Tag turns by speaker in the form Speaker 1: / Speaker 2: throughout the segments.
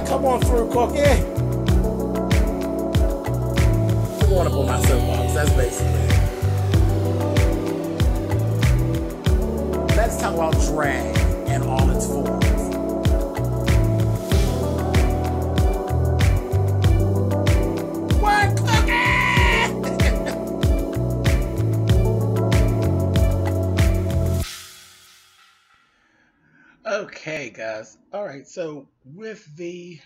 Speaker 1: Come on through, Cookie. I want to pull my soapbox. That's basically it. Let's talk about drag and all its forms. What, Cookie? Okay, guys. All right. So with the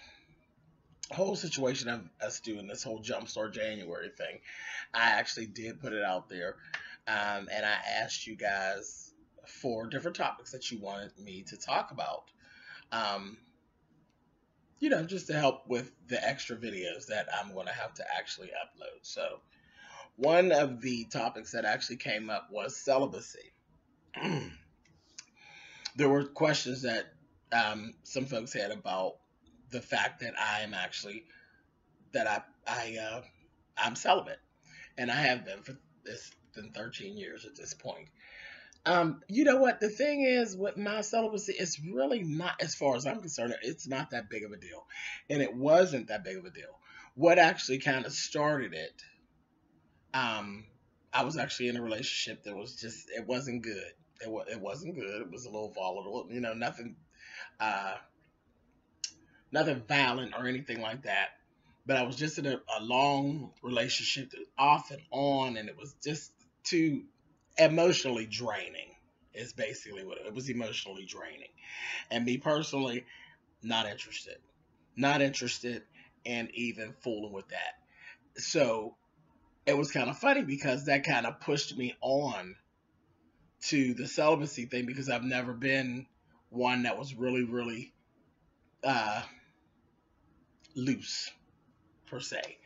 Speaker 1: whole situation of us doing this whole Jumpstart January thing, I actually did put it out there, and I asked you guys for different topics that you wanted me to talk about. Um, just to help with the extra videos that I'm going to have to actually upload. So one of the topics that actually came up was celibacy. There were questions that some folks had about the fact that I am actually I'm celibate, and I have been for this been 13 years at this point. You know what? The thing is with my celibacy, it's really not, as far as I'm concerned, it's not that big of a deal. And it wasn't that big of a deal. What actually kind of started it, I was actually in a relationship that was just, it wasn't good. It wasn't good. It was a little volatile, uh, nothing violent or anything like that. But I was just in a long relationship, off and on, and it was just too emotionally draining. Is basically what it was, emotionally draining. And me personally, not interested in even fooling with that. So it was kind of funny because that kind of pushed me on to the celibacy thing, because I've never been one that was really, really uh, loose per se.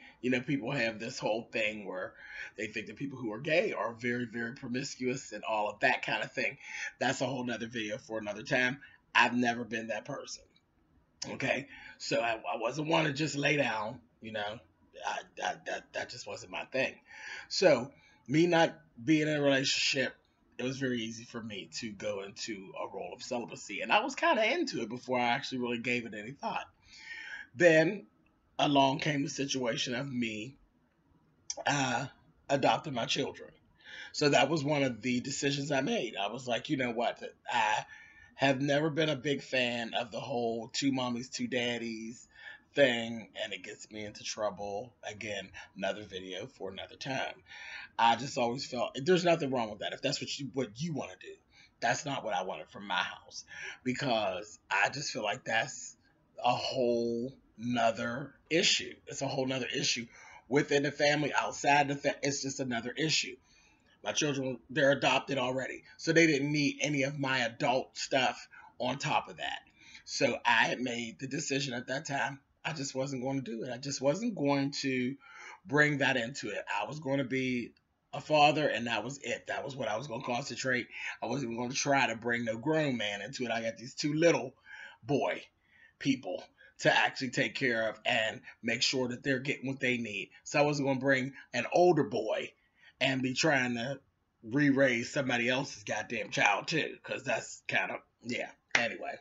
Speaker 1: People have this whole thing where they think that people who are gay are very, very promiscuous and all of that kind of thing. That's a whole nother video for another time. I've never been that person. Okay, so I wasn't one to just lay down. That just wasn't my thing. So me not being in a relationship, it was very easy for me to go into a role of celibacy, and I was kind of into it before I actually really gave it any thought. Then along came the situation of me adopting my children. So that was one of the decisions I made. I was like, you know what? I have never been a big fan of the whole two mommies, two daddies thing, and it gets me into trouble. Again, another video for another time. I just always felt there's nothing wrong with that if that's what you want to do. That's not what I wanted from my house, because I just feel like that's a whole nother issue. It's a whole nother issue within the family, outside the family. It's just another issue. My children, they're adopted already, so they didn't need any of my adult stuff on top of that. So I had made the decision at that time. I just wasn't going to do it. I just wasn't going to bring that into it. I was going to be a father, and that was it. That was what I was going to concentrate. I wasn't even going to try to bring no grown man into it. I got these two little boy people to actually take care of and make sure that they're getting what they need. So I wasn't going to bring an older boy and be trying to re-raise somebody else's goddamn child too, because that's kind of, yeah. Anyway,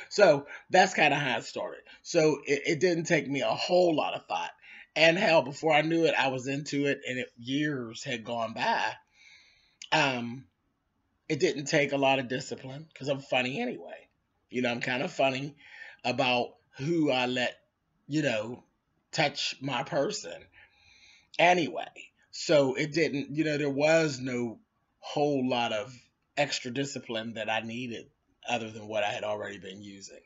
Speaker 1: so that's kind of how it started. So it didn't take me a whole lot of thought. And hell, before I knew it, I was into it, and years had gone by. It didn't take a lot of discipline, because I'm funny anyway. I'm kind of funny about who I let, touch my person anyway. So it didn't, there was no whole lot of extra discipline that I needed other than what I had already been using.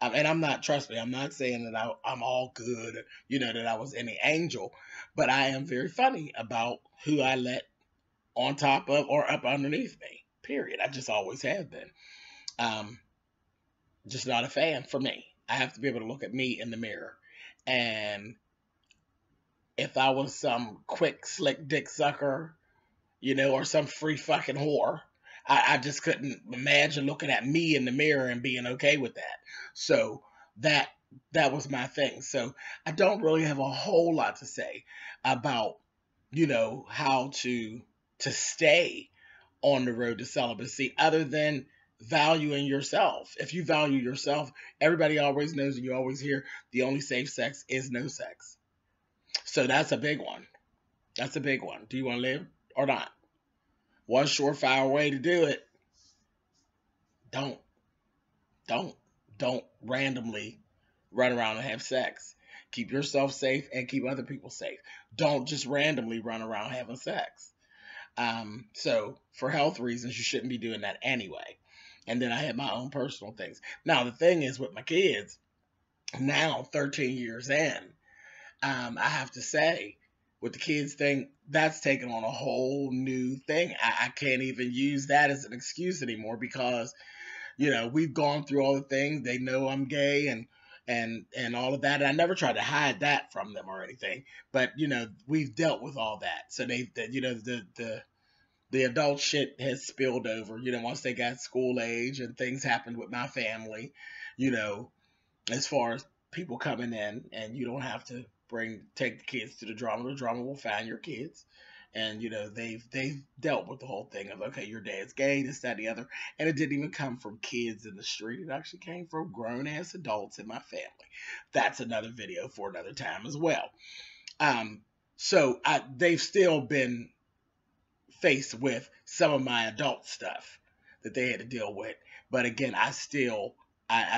Speaker 1: And trust me, I'm not saying that I'm all good, that I was any angel, but I am very funny about who I let on top of or up underneath me, period. I just always have been. Just not a fan for me. I have to be able to look at me in the mirror. And if I was some quick, slick dick sucker, or some free fucking whore, I just couldn't imagine looking at me in the mirror and being okay with that. So that was my thing. So I don't really have a whole lot to say about, how to stay on the road to celibacy, other than valuing yourself. If you value yourself, everybody always knows and you always hear the only safe sex is no sex. So that's a big one. That's a big one. Do you want to live or not? One surefire way to do it. Don't, don't, don't randomly run around and have sex. Keep yourself safe and keep other people safe. Don't just randomly run around having sex. So for health reasons, you shouldn't be doing that anyway. And then I had my own personal things. Now the thing is with my kids, now 13 years in, I have to say, with the kids thing, that's taken on a whole new thing. I can't even use that as an excuse anymore because, we've gone through all the things. They know I'm gay and all of that. And I never tried to hide that from them or anything. But, we've dealt with all that. So the adult shit has spilled over, once they got school age and things happened with my family, as far as people coming in, and you don't have to take the kids to the drama. The drama will find your kids. And they've dealt with the whole thing of, okay, your dad's gay, this, that, the other, and it didn't even come from kids in the street. It actually came from grown ass adults in my family. That's another video for another time as well. So they've still been faced with some of my adult stuff that they had to deal with, but again, I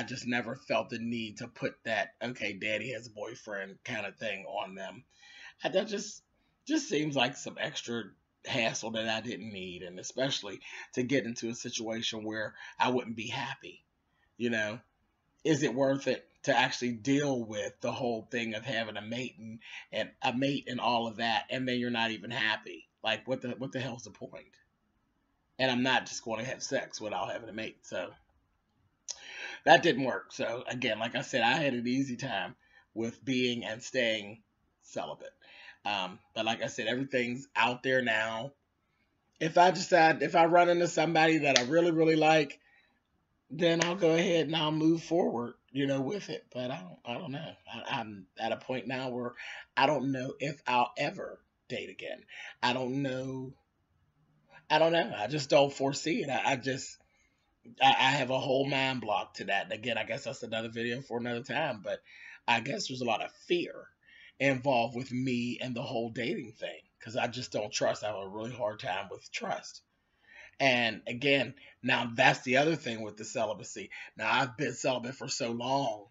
Speaker 1: just never felt the need to put that, okay, daddy has a boyfriend kind of thing on them. That just seems like some extra hassle that I didn't need, and especially to get into a situation where I wouldn't be happy. Is it worth it to actually deal with the whole thing of having a mate and all of that, and then you're not even happy? Like, what the hell's the point? And I'm not just going to have sex without having a mate. So that didn't work. So again, like I said, I had an easy time with being and staying celibate. But like I said, everything's out there now. If I run into somebody that I really, really like, then I'll go ahead and I'll move forward, with it. But I don't know. I'm at a point now where I don't know if I'll ever date again. I don't know. I just don't foresee it. I have a whole mind block to that. And again, I guess that's another video for another time. But I guess there's a lot of fear involved with me and the whole dating thing because I just don't trust. I have a really hard time with trust. And again, now that's the other thing with the celibacy. Now I've been celibate for so long.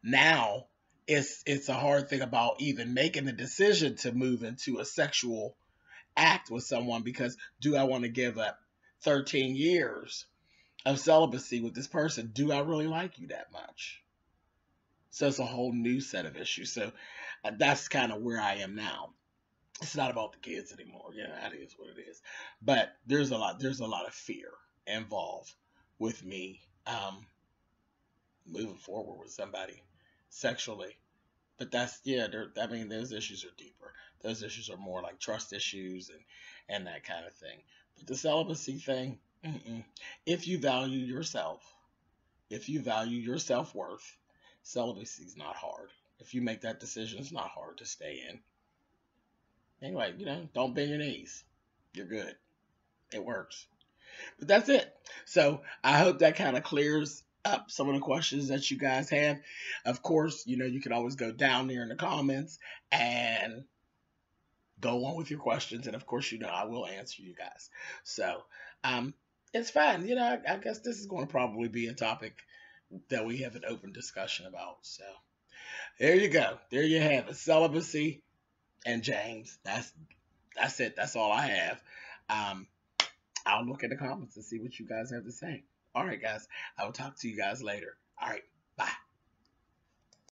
Speaker 1: Now it's a hard thing about even making the decision to move into a sexual act with someone, because do I want to give up 13 years of celibacy with this person? Do I really like you that much? So it's a whole new set of issues. So that's kind of where I am now. It's not about the kids anymore. Yeah, that is what it is. But there's a lot of fear involved with me moving forward with somebody sexually. But those issues are deeper. Those issues are more like trust issues and that kind of thing. But the celibacy thing, if you value yourself, if you value your self-worth, celibacy is not hard. If you make that decision, it's not hard to stay in. Anyway, don't bend your knees. You're good. It works. But that's it. So I hope that kind of clears up some of the questions that you guys have. Of course, you can always go down there in the comments and go on with your questions. And of course, I will answer you guys. So it's fine. I guess this is going to probably be a topic that we have an open discussion about. So there you go. There you have it. Celibacy and James. That's it. That's all I have. I'll look at the comments and see what you guys have to say. All right, guys. I will talk to you guys later. All right.